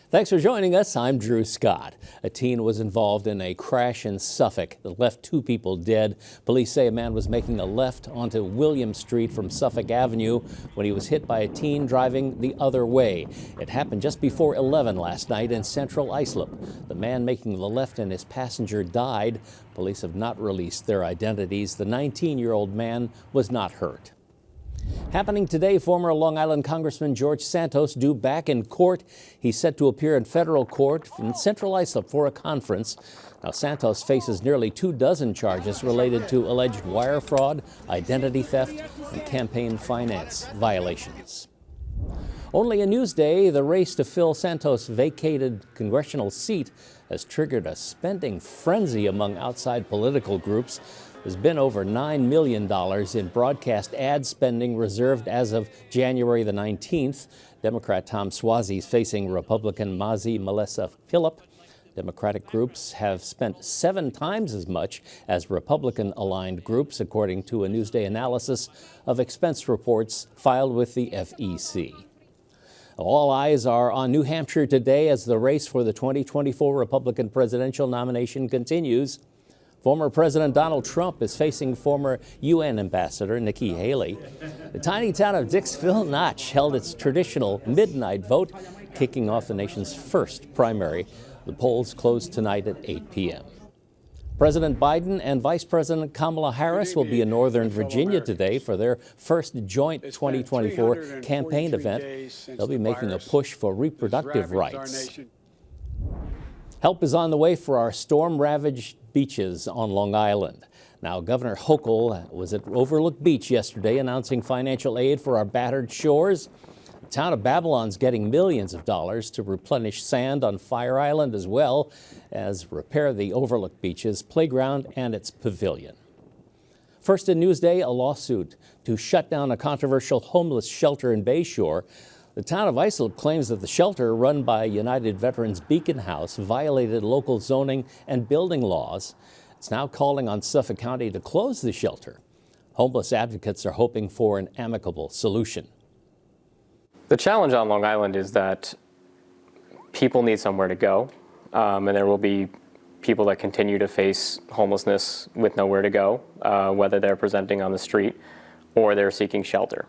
Thanks for joining us. I'm Drew Scott. A teen was involved in a crash in Suffolk that left 2 people dead. Police say a man was making a left onto William Street from Suffolk Avenue when he was hit by a teen driving the other way. It happened just before 11 last night in central Islip. The man making the left and his passenger died. Police have not released their identities. The 19-year-old man was not hurt. Happening today, former Long Island Congressman George Santos due back in court. He's set to appear in federal court in central Islip for a conference. Now, Santos faces nearly 24 charges related to alleged wire fraud, identity theft, and campaign finance violations. Only a Newsday, the race to fill Santos' vacated congressional seat has triggered a spending frenzy among outside political groups. There's been over $9 million in broadcast ad spending reserved as of January the 19th. Democrat Tom Suozzi is facing Republican Mazi Melissa Pilip. Democratic groups have spent 7 times as much as Republican-aligned groups, according to a Newsday analysis of expense reports filed with the FEC. All eyes are on New Hampshire today as the race for the 2024 Republican presidential nomination continues. Former President Donald Trump is facing former UN Ambassador Nikki Haley. The tiny town of Dixville Notch held its traditional midnight vote, kicking off the nation's first primary. The polls close tonight at 8 p.m. President Biden and Vice President Kamala Harris will be in Northern Virginia today for their first joint 2024 campaign event. They'll be making a push for reproductive rights. Help is on the way for our storm-ravaged beaches on Long Island. Now, Governor Hochul was at Overlook Beach yesterday announcing financial aid for our battered shores. The town of Babylon's getting millions of dollars to replenish sand on Fire Island as well as repair the Overlook Beach's playground and its pavilion. First in Newsday, a lawsuit to shut down a controversial homeless shelter in Bayshore. The town of Islip claims that the shelter run by United Veterans Beacon House violated local zoning and building laws. It's now calling on Suffolk County to close the shelter. Homeless advocates are hoping for an amicable solution. The challenge on Long Island is that people need somewhere to go, and there will be people that continue to face homelessness with nowhere to go, whether they're presenting on the street or they're seeking shelter.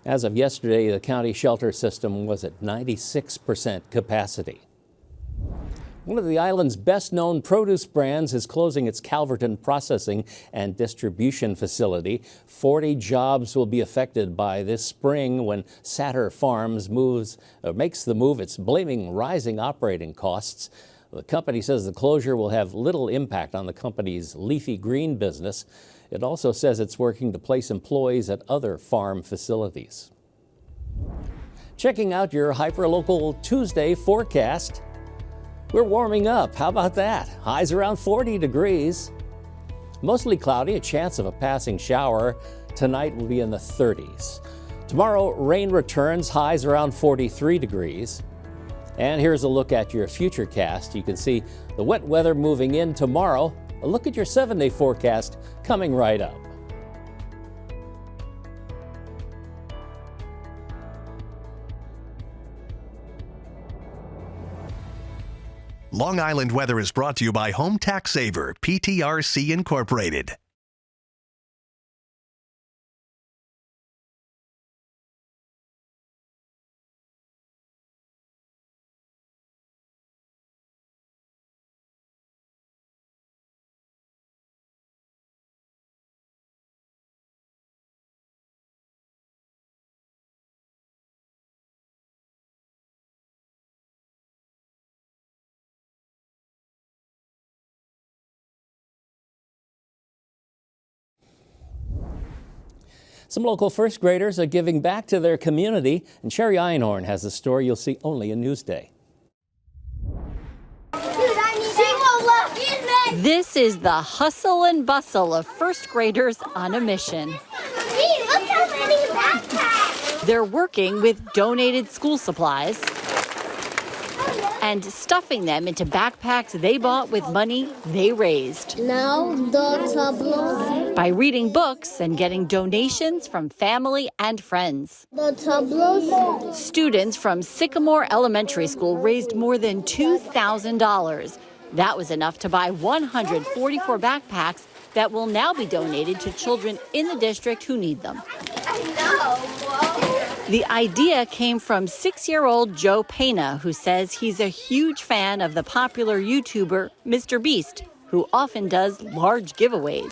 As of yesterday, the county shelter system was at 96% capacity. One of the island's best-known produce brands is closing its Calverton processing and distribution facility. 40 jobs will be affected by this spring when Satter Farms makes the move. It's blaming rising operating costs. The company says the closure will have little impact on the company's leafy green business. It also says it's working to place employees at other farm facilities. Checking out your hyperlocal Tuesday forecast. We're warming up. How about that? Highs around 40 degrees. Mostly cloudy, a chance of a passing shower. Tonight will be in the 30s. Tomorrow, rain returns, highs around 43 degrees. And here's a look at your futurecast. You can see the wet weather moving in tomorrow. A look at your 7-day forecast coming right up. Long Island weather is brought to you by Home Tax Saver, PTRC Incorporated. Some local first graders are giving back to their community, and Sherry Einhorn has a story you'll see only in Newsday. This is the hustle and bustle of first graders on a mission. Look how many backpacks! They're working with donated school supplies. Hello. and stuffing them into backpacks they bought with money they raised. Now the tableau. By reading books and getting donations from family and friends. The tableau. Students from Sycamore Elementary School raised more than $2,000. That was enough to buy 144 backpacks that will now be donated to children in the district who need them. The idea came from 6-year-old Joe Pena, who says he's a huge fan of the popular YouTuber Mr. Beast, who often does large giveaways.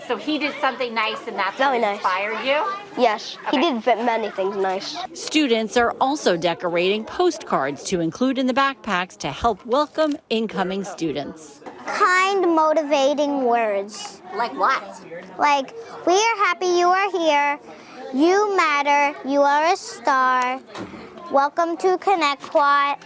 So he did something nice and that's Very what nice. inspired you? Yes, he did many things nice. Students are also decorating postcards to include in the backpacks to help welcome incoming students. Kind, motivating words. Like what? Like, we are happy you are here. You matter. You are a star. Welcome to Connecticut.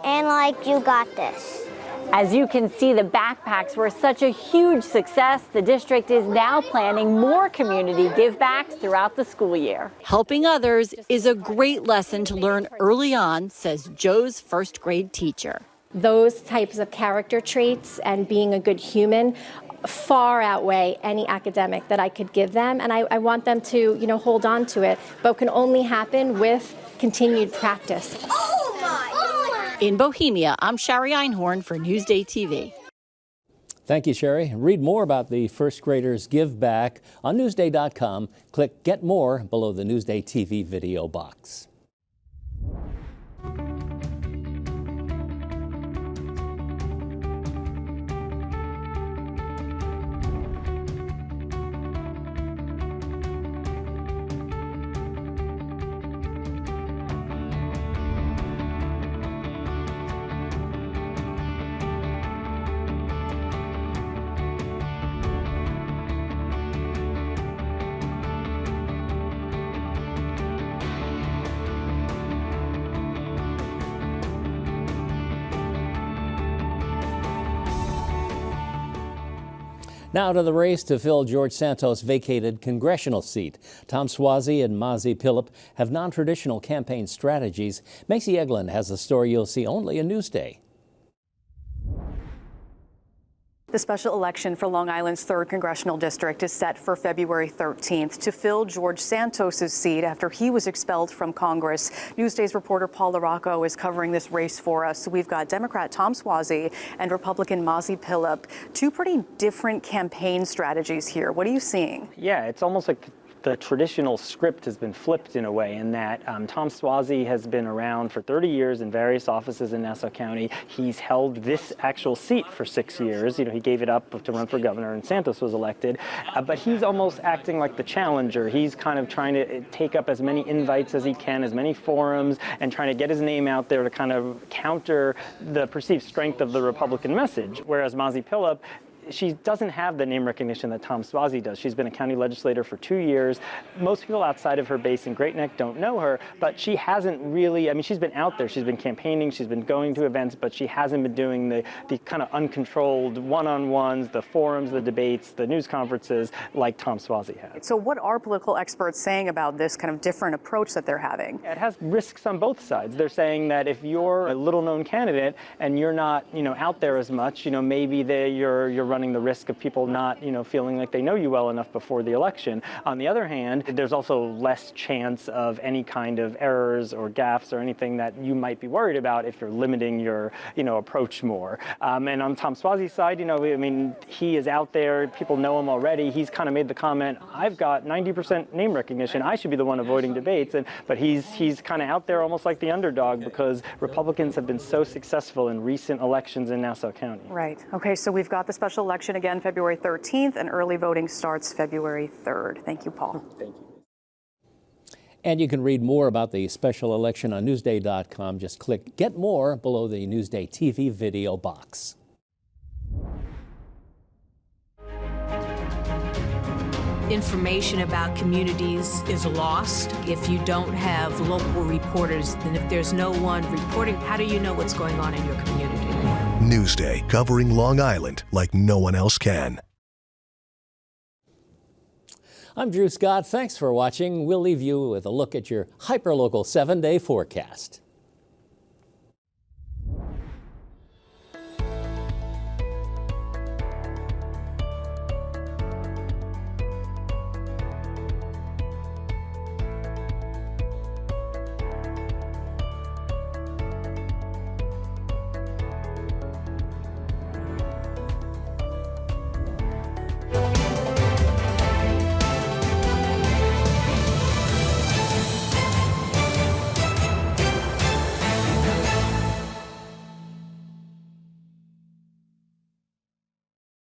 And like, you got this. As you can see, the backpacks were such a huge success. The district is now planning more community give-backs throughout the school year. Helping others is a great lesson to learn early on, says Joe's first grade teacher. Those types of character traits and being a good human far outweigh any academic that I could give them, and I want them to, hold on to it, but can only happen with continued practice. In Bohemia, I'm Sherry Einhorn for NewsdayTV. Thank you, Sherry. Read more about the first graders Give Back on Newsday.com. Click Get More below the Newsday TV video box. Now to the race to fill George Santos' vacated congressional seat. Tom Suozzi and Pilip have non-traditional campaign strategies. Macy Eglin has a story you'll see only in Newsday. The special election for Long Island's 3rd Congressional District is set for February 13th to fill George Santos' seat after he was expelled from Congress. Newsday's reporter Paul LaRocco is covering this race for us. We've got Democrat Tom Suozzi and Republican Pilip. Two pretty different campaign strategies here. What are you seeing? Yeah, it's almost like the traditional script has been flipped in a way in that Tom Suozzi has been around for 30 years in various offices in Nassau County. He's held this actual seat for 6 years. He gave it up to run for governor and Santos was elected. But he's almost acting like the challenger. He's kind of trying to take up as many invites as he can, as many forums, and trying to get his name out there to kind of counter the perceived strength of the Republican message. Whereas Pilip, she doesn't have the name recognition that Tom Suozzi does. She's been a county legislator for 2 years. Most people outside of her base in Great Neck don't know her, but she hasn't really, she's been out there, she's been campaigning, she's been going to events, but she hasn't been doing the kind of uncontrolled one-on-ones, the forums, the debates, the news conferences like Tom Suozzi has. So what are political experts saying about this kind of different approach that they're having? It has risks on both sides. They're saying that if you're a little-known candidate and you're not, out there as much, maybe you're running the risk of people not, feeling like they know you well enough before the election. On the other hand, there's also less chance of any kind of errors or gaffes or anything that you might be worried about if you're limiting your, approach more. And on Tom Suozzi's side, he is out there. People know him already. He's kind of made the comment, I've got 90% name recognition. I should be the one avoiding debates. But he's kind of out there almost like the underdog because Republicans have been so successful in recent elections in Nassau County. Right. Okay, so we've got the special election again February 13th, and early voting starts February 3rd. Thank you, Paul. Thank you. And you can read more about the special election on Newsday.com. Just click Get More below the Newsday TV video box. Information about communities is lost if you don't have local reporters, and if there's no one reporting, how do you know what's going on in your community? Newsday, covering Long Island like no one else can. I'm Drew Scott. Thanks for watching. We'll leave you with a look at your hyperlocal 7-day forecast.